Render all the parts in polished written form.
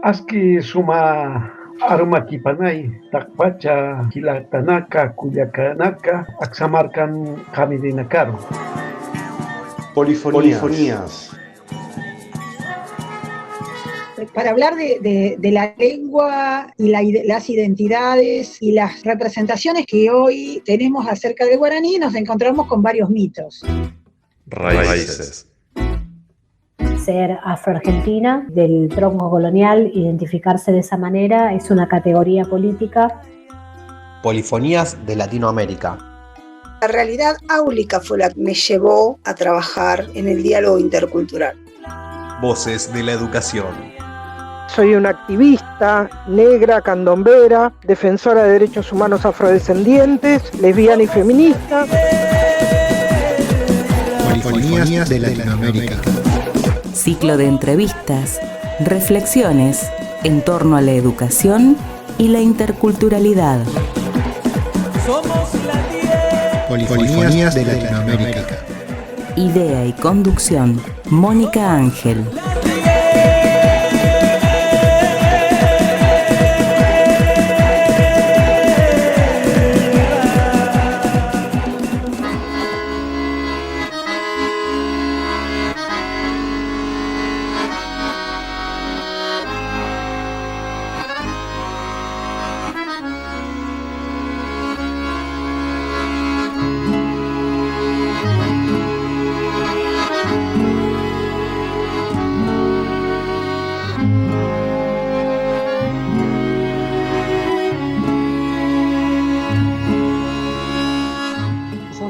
Aski suma aruma kipanay, takpacha, kilatanaka, kuyakanaka, aksamarkan kamidinakaru. Polifonías. Para hablar de la lengua y las identidades y las representaciones que hoy tenemos acerca del guaraní, nos encontramos con varios mitos. Raíces. Ser afroargentina, del tronco colonial, identificarse de esa manera, es una categoría política. Polifonías de Latinoamérica. La realidad áulica fue la que me llevó a trabajar en el diálogo intercultural. Voces de la educación. Soy una activista negra, candombera, defensora de derechos humanos afrodescendientes, lesbiana y feminista. Polifonías de Latinoamérica. Ciclo de entrevistas, reflexiones en torno a la educación y la interculturalidad. Polifonías de Latinoamérica. Idea y conducción, Mónica Ángel.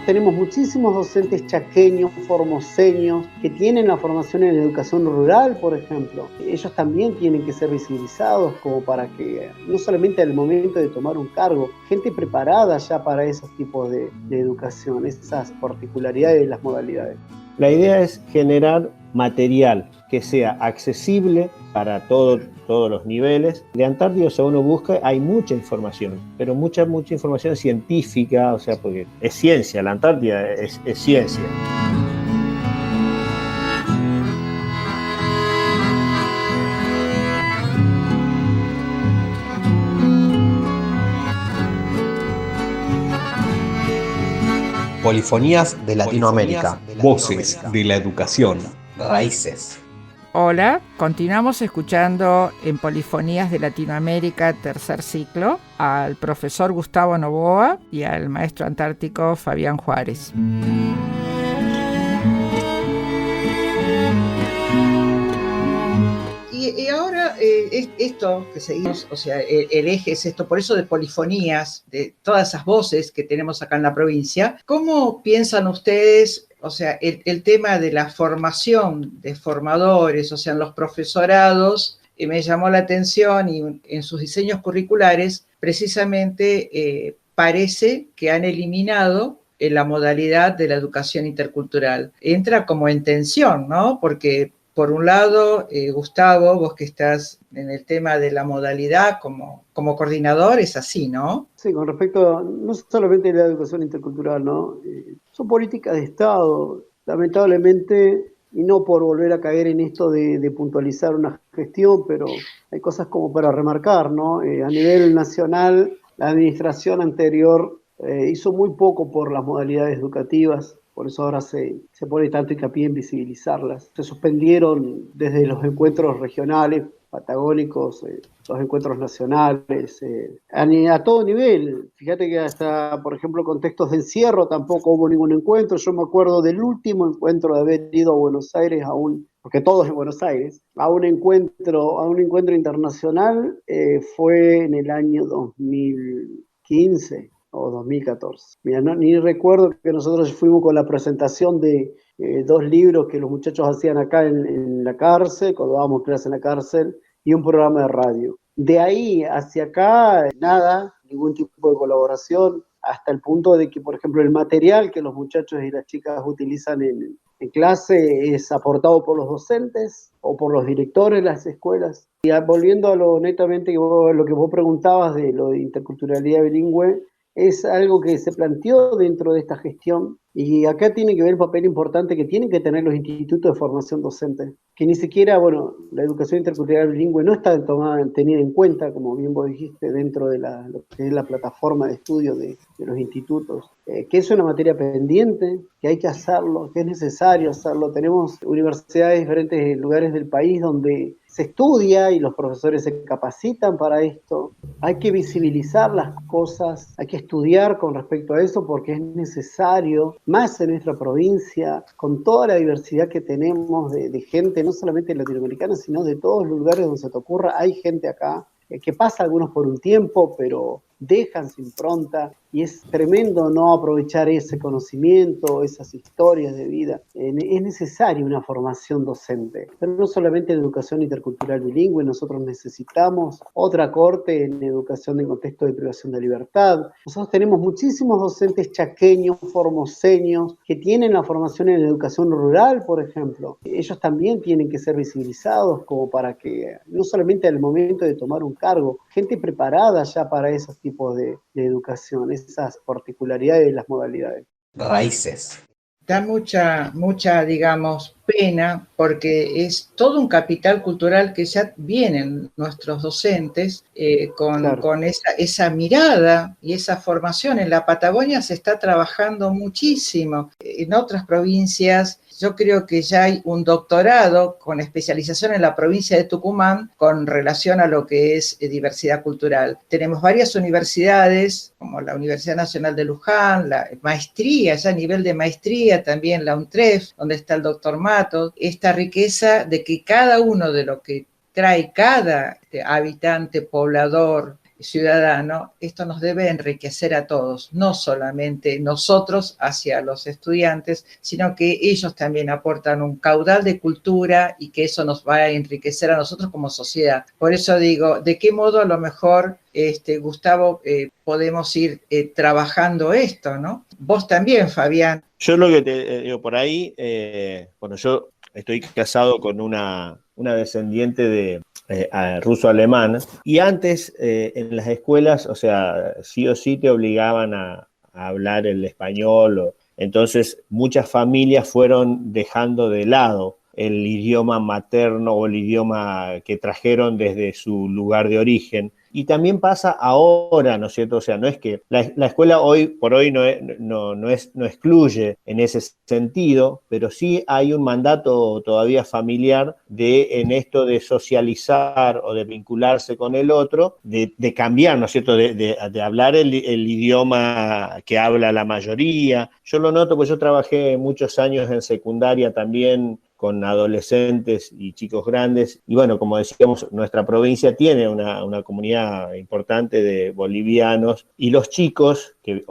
Tenemos muchísimos docentes chaqueños, formoseños, que tienen la formación en educación rural, por ejemplo. Ellos también tienen que ser visibilizados como para que, no solamente al momento de tomar un cargo, gente preparada ya para esos tipos de educación, esas particularidades de las modalidades. La idea es generar material que sea accesible para todos los niveles. De Antártida, si uno busca, hay mucha información, pero mucha información científica, o sea, porque es ciencia, la Antártida es ciencia. Polifonías de Latinoamérica. Voces de la educación. Raíces. Hola, continuamos escuchando en Polifonías de Latinoamérica, tercer ciclo, al profesor Gustavo Novoa y al maestro antártico Fabián Juárez. Y ahora esto que seguimos, o sea, el eje es esto, por eso de polifonías, de todas esas voces que tenemos acá en la provincia. ¿Cómo piensan ustedes, o sea, el tema de la formación de formadores, o sea, en los profesorados? Me llamó la atención y en sus diseños curriculares precisamente parece que han eliminado la modalidad de la educación intercultural. Entra como en tensión, ¿no? Porque por un lado, Gustavo, vos que estás en el tema de la modalidad como coordinador, es así, ¿no? Sí, con respecto no solamente a la educación intercultural, ¿no? Son políticas de Estado, lamentablemente, y no por volver a caer en esto de puntualizar una gestión, pero hay cosas como para remarcar, ¿no? A nivel nacional, la administración anterior hizo muy poco por las modalidades educativas. Por eso ahora se pone tanto hincapié en visibilizarlas. Se suspendieron desde los encuentros regionales, patagónicos, los encuentros nacionales, a todo nivel. Fíjate que hasta, por ejemplo, contextos de encierro tampoco hubo ningún encuentro. Yo me acuerdo del último encuentro de haber ido a Buenos Aires, porque todo es en Buenos Aires, a un encuentro internacional, fue en el año 2015. O 2014. Mira, ni recuerdo que nosotros fuimos con la presentación de 2 libros que los muchachos hacían acá en la cárcel, cuando dábamos clase en la cárcel, y un programa de radio. De ahí hacia acá, nada, ningún tipo de colaboración, hasta el punto de que, por ejemplo, el material que los muchachos y las chicas utilizan en clase es aportado por los docentes o por los directores de las escuelas. Y volviendo a lo netamente lo que vos preguntabas de lo de interculturalidad bilingüe, es algo que se planteó dentro de esta gestión Y acá tiene que ver el papel importante que tienen que tener los institutos de formación docente, que ni siquiera, bueno, la educación intercultural bilingüe no está tenida en cuenta, como bien vos dijiste, dentro de lo que es la plataforma de estudio de los institutos, que es una materia pendiente, que hay que hacerlo, que es necesario hacerlo. Tenemos universidades en diferentes lugares del país donde se estudia y los profesores se capacitan para esto. Hay que visibilizar las cosas, hay que estudiar con respecto a eso porque es necesario, más en nuestra provincia, con toda la diversidad que tenemos de gente, no solamente latinoamericana, sino de todos los lugares donde se te ocurra. Hay gente acá que pasa algunos por un tiempo, pero dejan su impronta, y es tremendo no aprovechar ese conocimiento, esas historias de vida. Es necesaria una formación docente, pero no solamente en educación intercultural bilingüe. Nosotros necesitamos otra corte en educación en contexto de privación de libertad. Nosotros tenemos muchísimos docentes chaqueños, formoseños, que tienen la formación en educación rural, por ejemplo. Ellos también tienen que ser visibilizados como para que, no solamente al momento de tomar un cargo, gente preparada ya para esos tipos de educación, esas particularidades de las modalidades. Raíces. Da mucha, digamos, pena, porque es todo un capital cultural que ya vienen nuestros docentes con esa mirada y esa formación. En la Patagonia se está trabajando muchísimo. En otras provincias, yo creo que ya hay un doctorado con especialización en la provincia de Tucumán con relación a lo que es diversidad cultural. Tenemos varias universidades, como la Universidad Nacional de Luján, la maestría, ya a nivel de maestría, también la UNTREF, donde está el doctor Matos. Esta riqueza de que cada uno de lo que trae cada habitante, poblador, ciudadano, esto nos debe enriquecer a todos, no solamente nosotros hacia los estudiantes, sino que ellos también aportan un caudal de cultura y que eso nos va a enriquecer a nosotros como sociedad. Por eso digo, ¿de qué modo a lo mejor, Gustavo, podemos ir trabajando esto, ¿no? Vos también, Fabián. Yo lo que te digo por ahí, bueno, yo estoy casado con una descendiente de ruso-alemán, y antes en las escuelas, o sea, sí o sí te obligaban a hablar el español, entonces muchas familias fueron dejando de lado el idioma materno o el idioma que trajeron desde su lugar de origen. Y también pasa ahora, ¿no es cierto? O sea, no es que la escuela hoy por hoy no excluye en ese sentido, pero sí hay un mandato todavía familiar en esto de socializar o de vincularse con el otro, de cambiar, ¿no es cierto? De hablar el idioma que habla la mayoría. Yo lo noto, pues yo trabajé muchos años en secundaria también con adolescentes y chicos grandes, y bueno, como decíamos, nuestra provincia tiene una comunidad importante de bolivianos, y los chicos que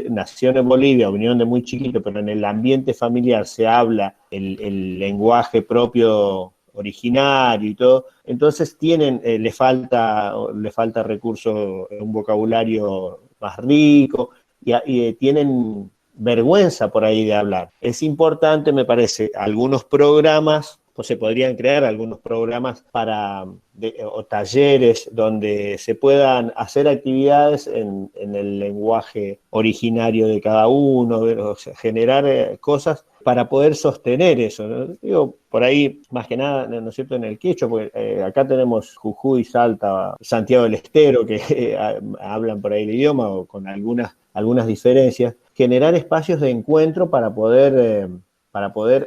nacieron en Bolivia o vinieron de muy chiquitos, pero en el ambiente familiar se habla el lenguaje propio originario y todo, entonces le falta recursos, un vocabulario más rico, y tienen vergüenza por ahí de hablar. Es importante, me parece, algunos programas, pues se podrían crear algunos programas o talleres donde se puedan hacer actividades en el lenguaje originario de cada uno, o sea, generar cosas para poder sostener eso, ¿no? Digo, por ahí, más que nada, ¿no es cierto?, en el quechua, porque acá tenemos Jujuy, Salta, Santiago del Estero, que hablan por ahí el idioma, o con algunas diferencias. Generar espacios de encuentro para poder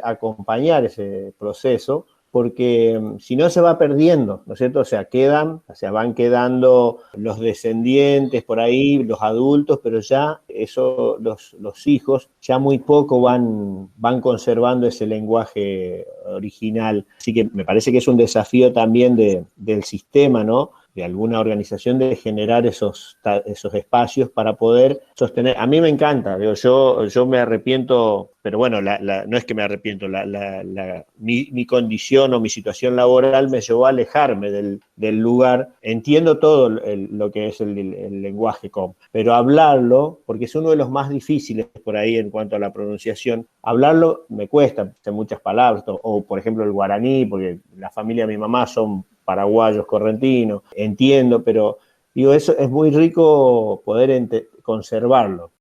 acompañar ese proceso, porque si no se va perdiendo, ¿no es cierto? O sea, van quedando los descendientes por ahí, los adultos, pero ya eso, los hijos, ya muy poco van conservando ese lenguaje original. Así que me parece que es un desafío también del sistema, ¿no?, de alguna organización, de generar esos espacios para poder sostener. A mí me encanta, digo, yo me arrepiento, pero bueno, no es que me arrepiento, mi condición o mi situación laboral me llevó a alejarme del lugar. Entiendo todo lo que es el lenguaje com, pero hablarlo, porque es uno de los más difíciles por ahí en cuanto a la pronunciación, hablarlo me cuesta, sé muchas palabras, o por ejemplo el guaraní, porque la familia de mi mamá son paraguayos, correntinos, entiendo, pero digo, eso es muy rico poder conservarlo.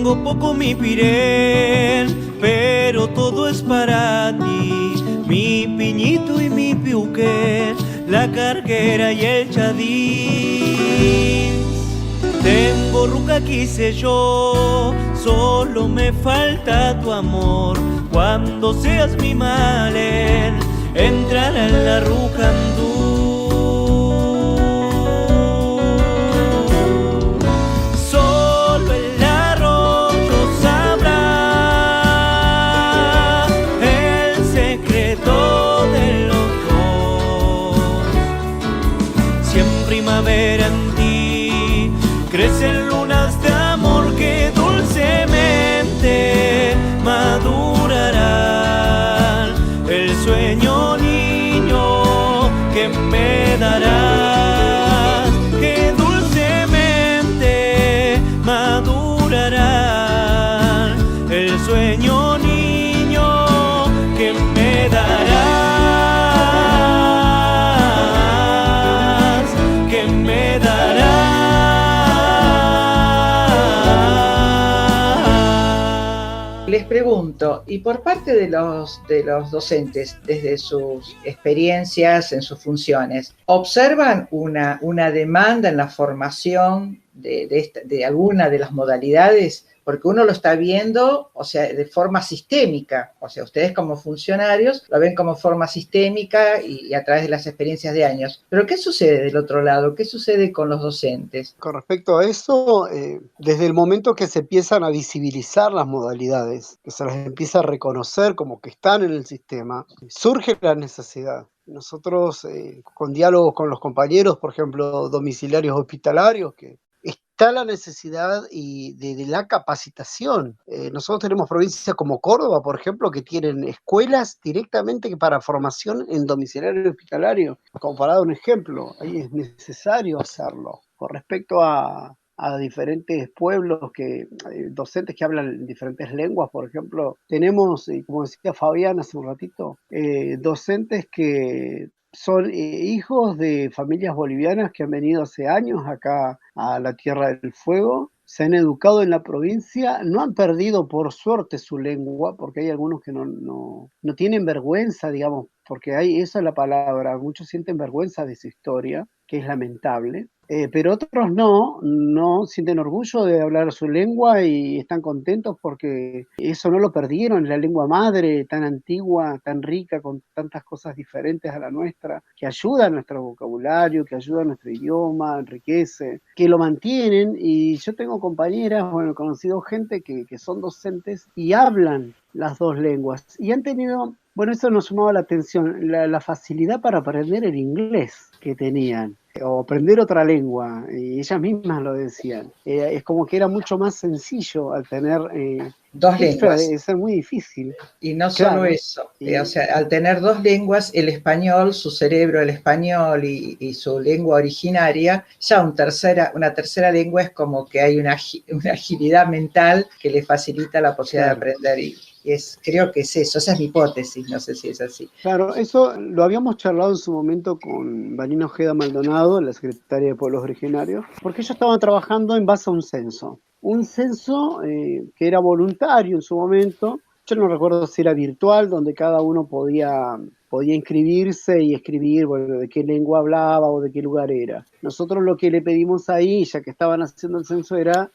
Tengo poco mi pirén, pero todo es para ti. Mi piñito y mi piuquén, la carguera y el chadín. Tengo ruca, quise yo, solo me falta tu amor. Cuando seas mi malen, entrará en la rucandú. Solo el arroyo sabrá el secreto de los dos. Si en primavera en ti crecen lunas de amor que dulcemente madurarán, el sueño niño que me darás, que dulcemente madurarán, el sueño niño que me darás, que me darás. Les pregunto, y por parte de los docentes, desde sus experiencias en sus funciones, ¿observan una demanda en la formación de alguna de las modalidades? Porque uno lo está viendo, o sea, de forma sistémica. O sea, ustedes como funcionarios lo ven como forma sistémica y a través de las experiencias de años. Pero ¿qué sucede del otro lado? ¿Qué sucede con los docentes? Con respecto a eso, desde el momento que se empiezan a visibilizar las modalidades, que se las empieza a reconocer como que están en el sistema, surge la necesidad. Nosotros, con diálogos con los compañeros, por ejemplo, domiciliarios hospitalarios, que está la necesidad y de la capacitación. Nosotros tenemos provincias como Córdoba, por ejemplo, que tienen escuelas directamente para formación en domiciliario hospitalario. Como para dar un ejemplo, ahí es necesario hacerlo. Con respecto a diferentes pueblos, docentes que hablan diferentes lenguas, por ejemplo, tenemos, como decía Fabián hace un ratito, docentes que son hijos de familias bolivianas que han venido hace años acá a la Tierra del Fuego, se han educado en la provincia, no han perdido por suerte su lengua, porque hay algunos que no tienen vergüenza, digamos, porque esa es la palabra, muchos sienten vergüenza de su historia, que es lamentable, pero otros no sienten orgullo de hablar su lengua y están contentos porque eso no lo perdieron, la lengua madre tan antigua, tan rica, con tantas cosas diferentes a la nuestra, que ayuda a nuestro vocabulario, que ayuda a nuestro idioma, enriquece, que lo mantienen. Y yo tengo compañeras, he conocido gente que son docentes y hablan las dos lenguas y han tenido, eso nos llamaba la atención, la facilidad para aprender el inglés que tenían, o aprender otra lengua, y ellas mismas lo decían. Es como que era mucho más sencillo al tener dos lenguas. Debe ser muy difícil. Y no solo eso, o sea, al tener dos lenguas, el español, su cerebro, el español y su lengua originaria, ya una tercera lengua es como que hay una agilidad mental que le facilita la posibilidad de aprender. Y creo que es eso, esa es mi hipótesis, no sé si es así. Claro, eso lo habíamos charlado en su momento con Vanina Ojeda Maldonado, la secretaria de Pueblos Originarios, porque ellos estaban trabajando en base a un censo que era voluntario en su momento. Yo no recuerdo si era virtual, donde cada uno podía inscribirse y escribir, de qué lengua hablaba o de qué lugar era. Nosotros lo que le pedimos ahí, ya que estaban haciendo el censo, era,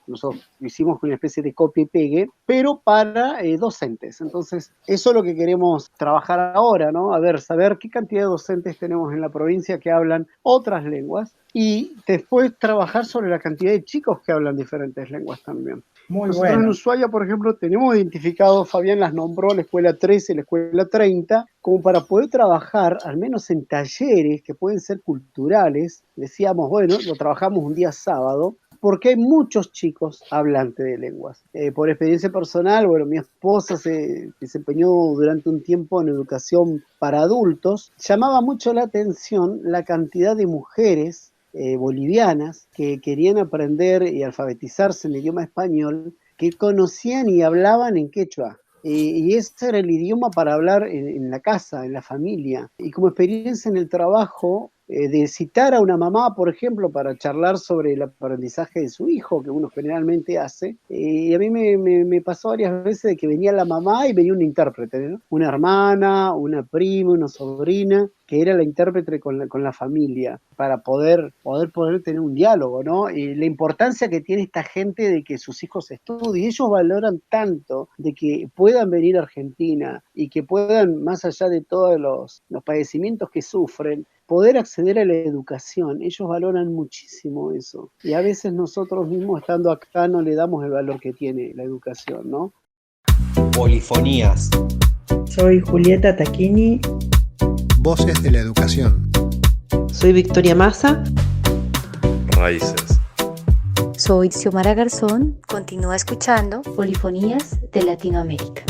nosotros lo hicimos con una especie de copia y pegue, pero para docentes. Entonces, eso es lo que queremos trabajar ahora, ¿no? A ver, saber qué cantidad de docentes tenemos en la provincia que hablan otras lenguas y después trabajar sobre la cantidad de chicos que hablan diferentes lenguas también. Nosotros en Ushuaia, por ejemplo, tenemos identificado, Fabián las nombró, la escuela 13 y la escuela 30, como para poder trabajar, al menos en talleres que pueden ser culturales. Decíamos, lo trabajamos un día sábado, porque hay muchos chicos hablantes de lenguas. Por experiencia personal, mi esposa se desempeñó durante un tiempo en educación para adultos. Llamaba mucho la atención la cantidad de mujeres bolivianas que querían aprender y alfabetizarse en el idioma español, que conocían y hablaban en quechua. Y ese era el idioma para hablar en la casa, en la familia. Y como experiencia en el trabajo, de citar a una mamá, por ejemplo, para charlar sobre el aprendizaje de su hijo, que uno generalmente hace. Y a mí me pasó varias veces de que venía la mamá y venía un intérprete, ¿no? Una hermana, una prima, una sobrina, que era la intérprete con la familia, para poder tener un diálogo, ¿no? Y la importancia que tiene esta gente de que sus hijos estudien. Ellos valoran tanto de que puedan venir a Argentina y que puedan, más allá de todos los padecimientos que sufren, poder acceder a la educación. Ellos valoran muchísimo eso. Y a veces nosotros mismos, estando acá, no le damos el valor que tiene la educación, ¿no? Polifonías. Soy Julieta Tacchini. Voces de la educación. Soy Victoria Massa. Raíces. Soy Xiomara Garzón. Continúa escuchando Polifonías de Latinoamérica.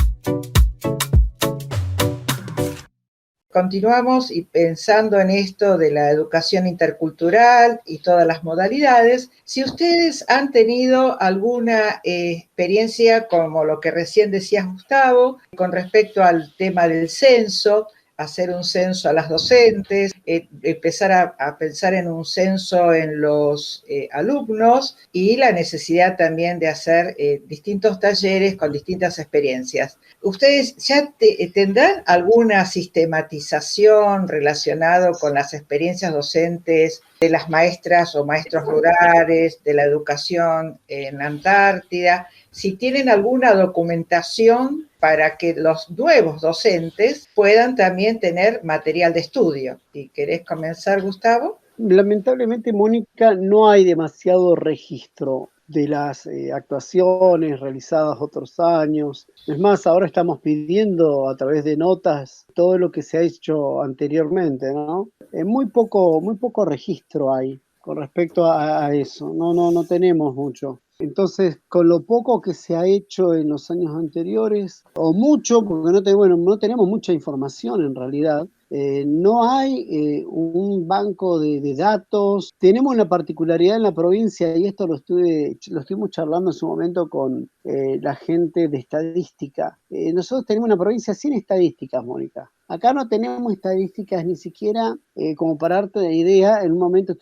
Continuamos y pensando en esto de la educación intercultural y todas las modalidades, si ustedes han tenido alguna experiencia como lo que recién decía Gustavo, con respecto al tema del censo, hacer un censo a las docentes, empezar a pensar en un censo en los alumnos y la necesidad también de hacer distintos talleres con distintas experiencias. ¿Ustedes ya tendrán alguna sistematización relacionada con las experiencias docentes de las maestras o maestros rurales, de la educación en Antártida? Si tienen alguna documentación para que los nuevos docentes puedan también tener material de estudio. ¿Y querés comenzar, Gustavo? Lamentablemente, Mónica, no hay demasiado registro de las actuaciones realizadas otros años. Es más, ahora estamos pidiendo a través de notas todo lo que se ha hecho anteriormente, ¿no? Muy poco registro hay con respecto a eso. No tenemos mucho. Entonces, con lo poco que se ha hecho en los años anteriores, o mucho, porque no tenemos mucha información en realidad, no hay un banco de datos. Tenemos una particularidad en la provincia, y esto lo estuvimos charlando en su momento con la gente de estadística. Nosotros tenemos una provincia sin estadísticas, Mónica. Acá no tenemos estadísticas ni siquiera, como para darte una idea, en un momento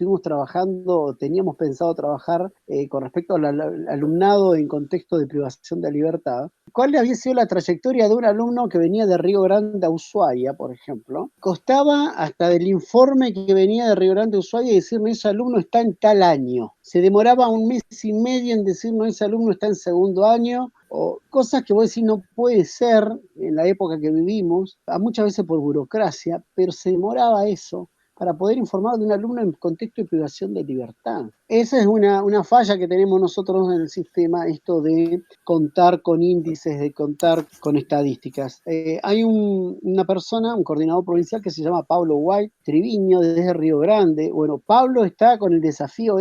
teníamos pensado trabajar con respecto al alumnado en contexto de privación de libertad. ¿Cuál había sido la trayectoria de un alumno que venía de Río Grande a Ushuaia, por ejemplo? Costaba hasta del informe que venía de Río Grande a Ushuaia decirme ese alumno está en tal año. Se demoraba 1 mes y medio en decirnos ese alumno está en segundo año, o cosas que vos decís no puede ser en la época que vivimos, muchas veces por burocracia, pero se demoraba eso para poder informar de un alumno en contexto de privación de libertad. Esa es una falla que tenemos nosotros en el sistema, esto de contar con índices, de contar con estadísticas. Hay una persona, un coordinador provincial que se llama Pablo White Triviño, desde Río Grande. Bueno, Pablo está con el desafío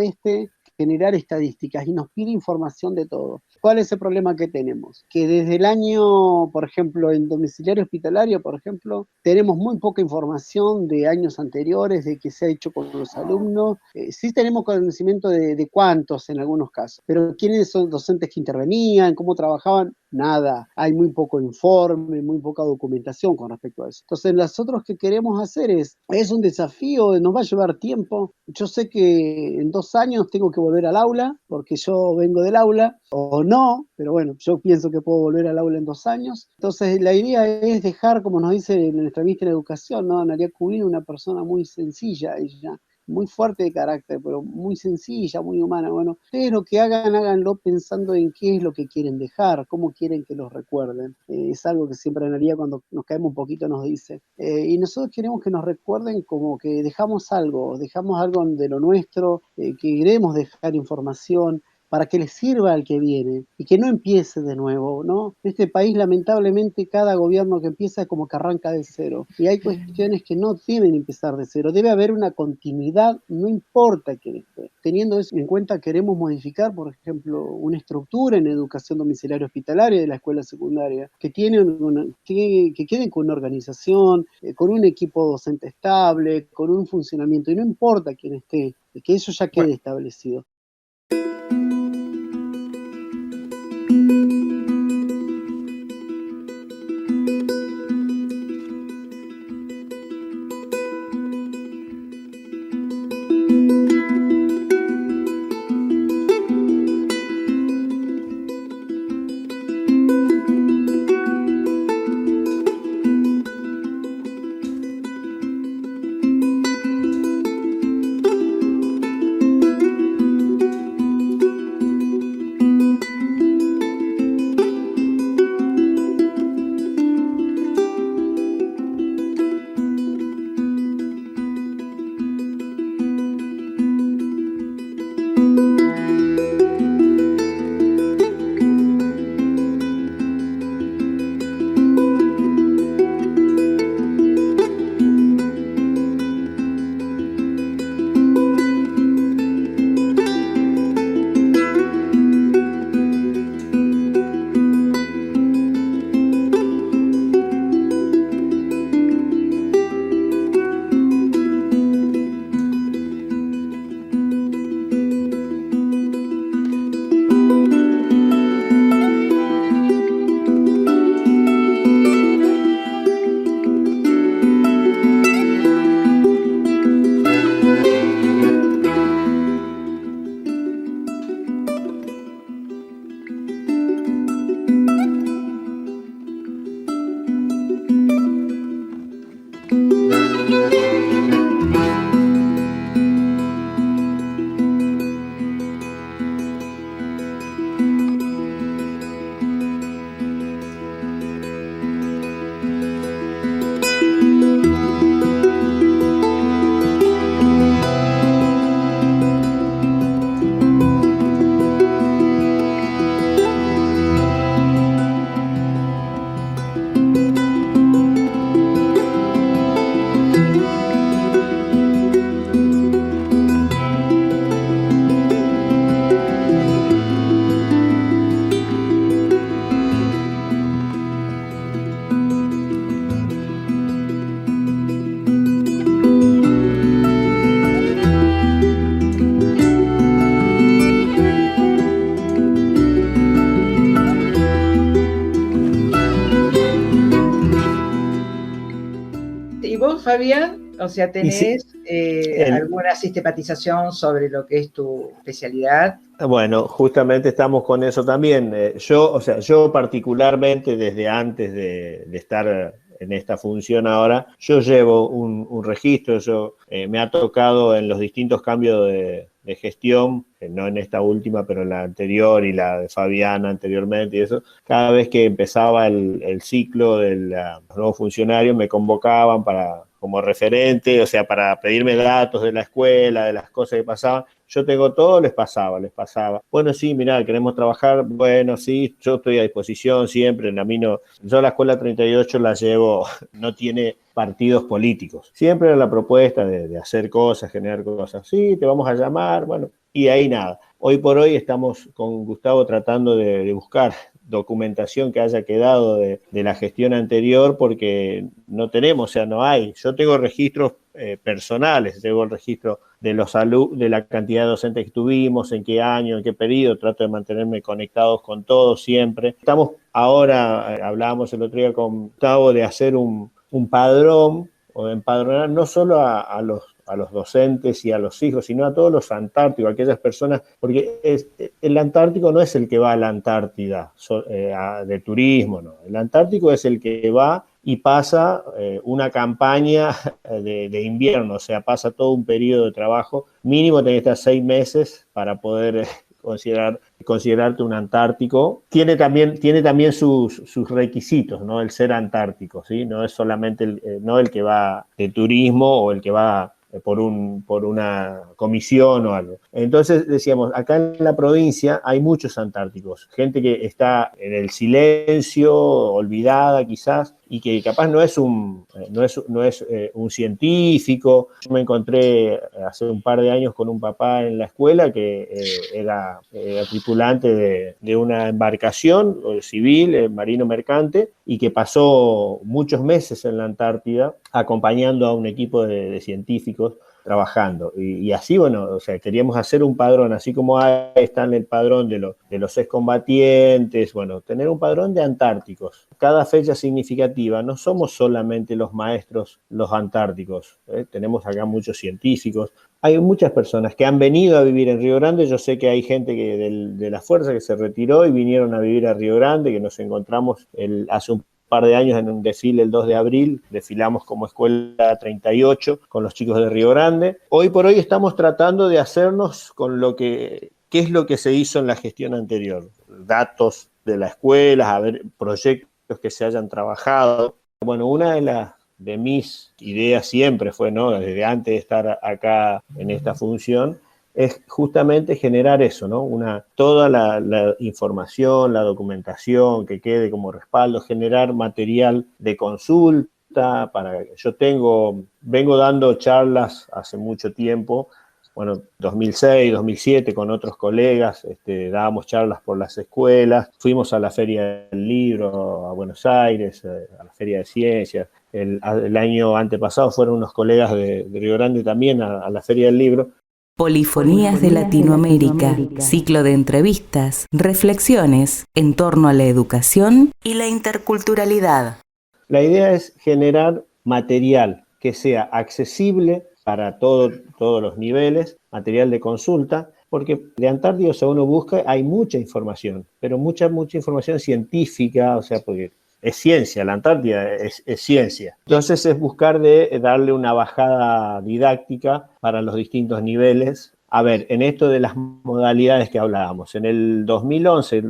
generar estadísticas y nos pide información de todo. ¿Cuál es el problema que tenemos? Que desde el año, por ejemplo, en domiciliario hospitalario, por ejemplo, tenemos muy poca información de años anteriores, de qué se ha hecho con los alumnos. Sí tenemos conocimiento de cuántos en algunos casos, pero quiénes son docentes que intervenían, cómo trabajaban, nada. Hay muy poco informe, muy poca documentación con respecto a eso. Entonces, nosotros que queremos hacer es un desafío, nos va a llevar tiempo. Yo sé que en 2 años tengo que volver al aula, porque yo vengo del aula, o no, pero bueno, yo pienso que puedo volver al aula en 2 años. Entonces, la idea es dejar, como nos dice en nuestra ministra de Educación, ¿no? Analia Cubino, una persona muy sencilla, ella, muy fuerte de carácter, pero muy sencilla, muy humana. Bueno, ustedes lo que hagan, háganlo pensando en qué es lo que quieren dejar, cómo quieren que los recuerden. Es algo que siempre Analia, cuando nos caemos un poquito, nos dice. Y nosotros queremos que nos recuerden como que dejamos algo de lo nuestro, que queremos dejar información, para que les sirva al que viene y que no empiece de nuevo, ¿no? En este país, lamentablemente, cada gobierno que empieza es como que arranca de cero. Y hay cuestiones que no deben empezar de cero. Debe haber una continuidad, no importa quién esté. Teniendo eso en cuenta, queremos modificar, por ejemplo, una estructura en educación domiciliaria hospitalaria de la escuela secundaria, que queden con una organización, con un equipo docente estable, con un funcionamiento, y no importa quién esté, que eso ya quede establecido. Fabián? O sea, ¿tenés alguna sistematización sobre lo que es tu especialidad? Bueno, justamente estamos con eso también. Yo particularmente desde antes de estar en esta función ahora, yo llevo un registro, me ha tocado en los distintos cambios de gestión, no en esta última, pero en la anterior y la de Fabiana anteriormente y eso, cada vez que empezaba el ciclo de los nuevos funcionarios me convocaban como referente, o sea, para pedirme datos de la escuela, de las cosas que pasaban. Yo tengo todo, les pasaba. Bueno, sí, mirá, queremos trabajar, bueno, sí, yo estoy a disposición siempre, yo la escuela 38 la llevo, no tiene partidos políticos. Siempre era la propuesta de hacer cosas, generar cosas. Sí, te vamos a llamar, bueno, y ahí nada. Hoy por hoy estamos con Gustavo tratando de buscar documentación que haya quedado de la gestión anterior, porque no tenemos, o sea, no hay. Yo tengo registros personales, tengo el registro de de la cantidad de docentes que tuvimos, en qué año, en qué periodo, trato de mantenerme conectados con todos siempre. Estamos ahora, hablábamos el otro día con Gustavo, de hacer un padrón, o de empadronar no solo a los docentes y a los hijos, sino a todos los antárticos, aquellas personas, porque el antártico no es el que va a la Antártida de turismo, no. El antártico es el que va y pasa una campaña de invierno, o sea, pasa todo un periodo de trabajo, mínimo tenés que estar 6 meses para poder considerarte un antártico. Tiene también sus requisitos, ¿no? El ser antártico, ¿sí? No es solamente no el que va de turismo o el que va por una comisión o algo. Entonces decíamos, acá en la provincia hay muchos antárticos, gente que está en el silencio, olvidada quizás, y que capaz no es un científico. Yo me encontré hace un par de años con un papá en la escuela que era tripulante de una embarcación civil, marino mercante, y que pasó muchos meses en la Antártida acompañando a un equipo de científicos trabajando. Y así, bueno, o sea, queríamos hacer un padrón, así como está en el padrón de los excombatientes, bueno, tener un padrón de antárticos. Cada fecha significativa, no somos solamente los maestros, los antárticos, tenemos acá muchos científicos, hay muchas personas que han venido a vivir en Río Grande. Yo sé que hay gente de la fuerza que se retiró y vinieron a vivir a Río Grande, que nos encontramos hace un par de años en un desfile el 2 de abril, desfilamos como Escuela 38 con los chicos de Río Grande. Hoy por hoy estamos tratando de hacernos con qué es lo que se hizo en la gestión anterior, datos de la escuela, a ver proyectos que se hayan trabajado. Bueno, una de mis ideas siempre fue, ¿no?, desde antes de estar acá en esta función, es justamente generar eso, ¿no? Toda la información, la documentación que quede como respaldo, generar material de consulta. Vengo dando charlas hace mucho tiempo, bueno, 2006, 2007, con otros colegas, dábamos charlas por las escuelas, fuimos a la Feria del Libro a Buenos Aires, a la Feria de Ciencias. El año antepasado fueron unos colegas de Río Grande también a la Feria del Libro. Polifonías de Latinoamérica, ciclo de entrevistas, reflexiones en torno a la educación y la interculturalidad. La idea es generar material que sea accesible para todos los niveles, material de consulta, porque de Antártida, si uno busca, hay mucha información, pero mucha información científica, o sea, porque es ciencia, la Antártida es ciencia. Entonces es buscar de darle una bajada didáctica para los distintos niveles. A ver, en esto de las modalidades que hablábamos, en el 2011,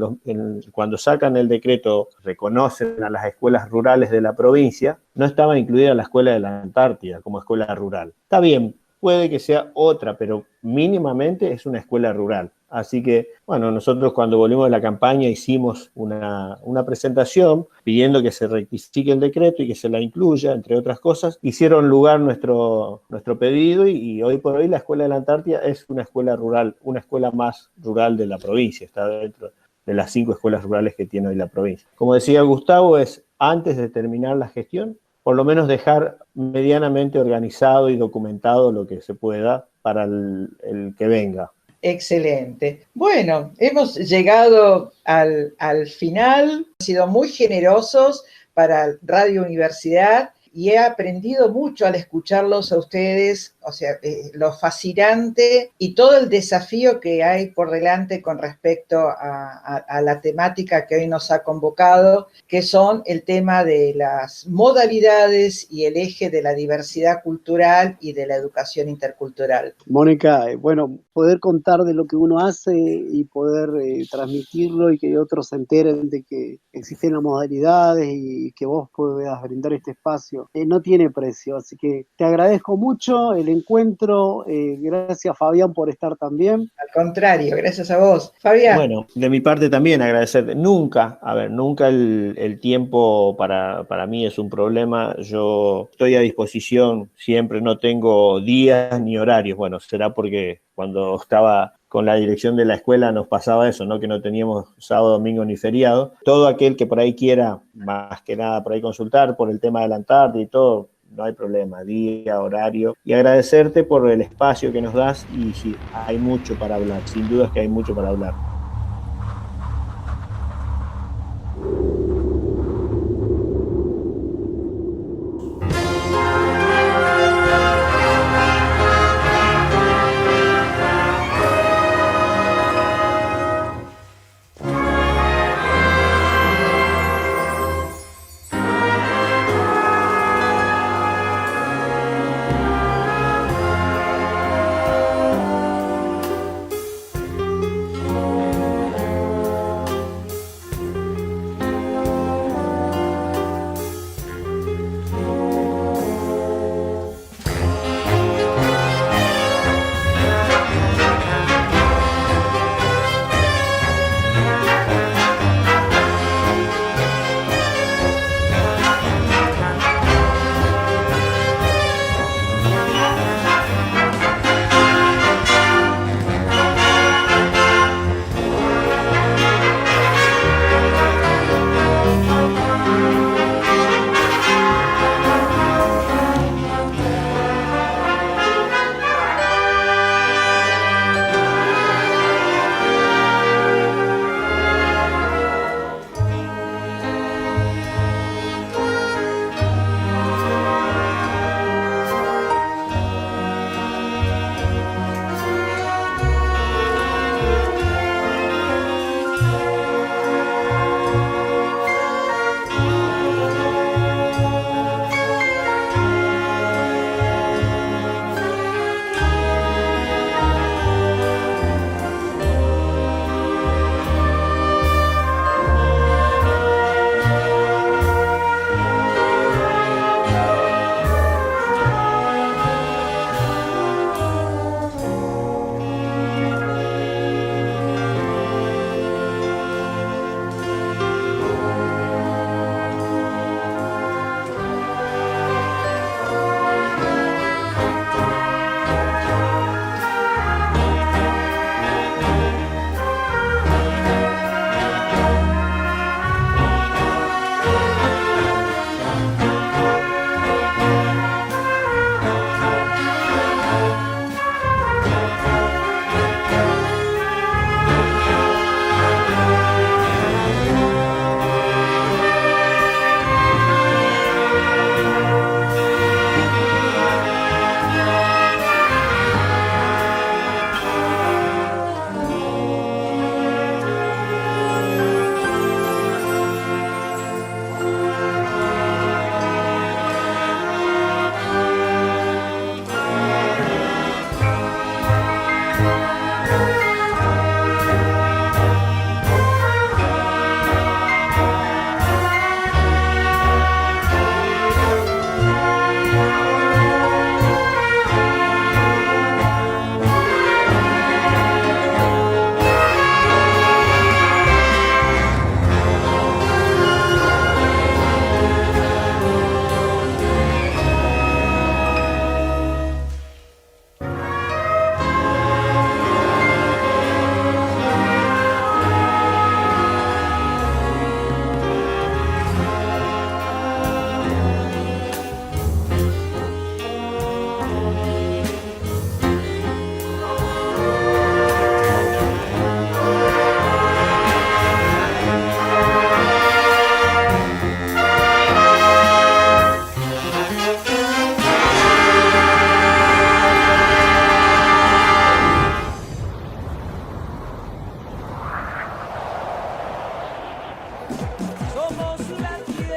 cuando sacan el decreto, reconocen a las escuelas rurales de la provincia, no estaba incluida la escuela de la Antártida como escuela rural. Está bien, puede que sea otra, pero mínimamente es una escuela rural. Así que, bueno, nosotros cuando volvimos de la campaña hicimos una presentación pidiendo que se rectifique el decreto y que se la incluya, entre otras cosas. Hicieron lugar nuestro pedido y hoy por hoy la Escuela de la Antártida es una escuela rural, una escuela más rural de la provincia, está dentro de las 5 escuelas rurales que tiene hoy la provincia. Como decía Gustavo, es antes de terminar la gestión, por lo menos dejar medianamente organizado y documentado lo que se pueda para el que venga. Excelente. Bueno, hemos llegado al final, han sido muy generosos para Radio Universidad y he aprendido mucho al escucharlos a ustedes, o sea, lo fascinante y todo el desafío que hay por delante con respecto a la temática que hoy nos ha convocado, que son el tema de las modalidades y el eje de la diversidad cultural y de la educación intercultural. Mónica, bueno, poder contar de lo que uno hace y poder transmitirlo y que otros se enteren de que existen las modalidades y que vos puedas brindar este espacio, no tiene precio. Así que te agradezco mucho el encuentro. Gracias, Fabián, por estar también. Al contrario, gracias a vos. Fabián. Bueno, de mi parte también agradecerte. Nunca el tiempo para mí es un problema. Yo estoy a disposición siempre, no tengo días ni horarios. Bueno, será porque cuando estaba con la dirección de la escuela nos pasaba eso, ¿no? Que no teníamos sábado, domingo ni feriado. Todo aquel que por ahí quiera, más que nada por ahí consultar por el tema de la Antártida y todo, no hay problema, día, horario. Y agradecerte por el espacio que nos das y sí, hay mucho para hablar, sin duda es que hay mucho para hablar.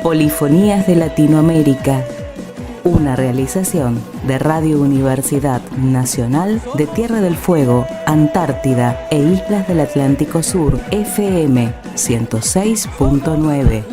Polifonías de Latinoamérica, una realización de Radio Universidad Nacional de Tierra del Fuego, Antártida e Islas del Atlántico Sur, FM 106.9.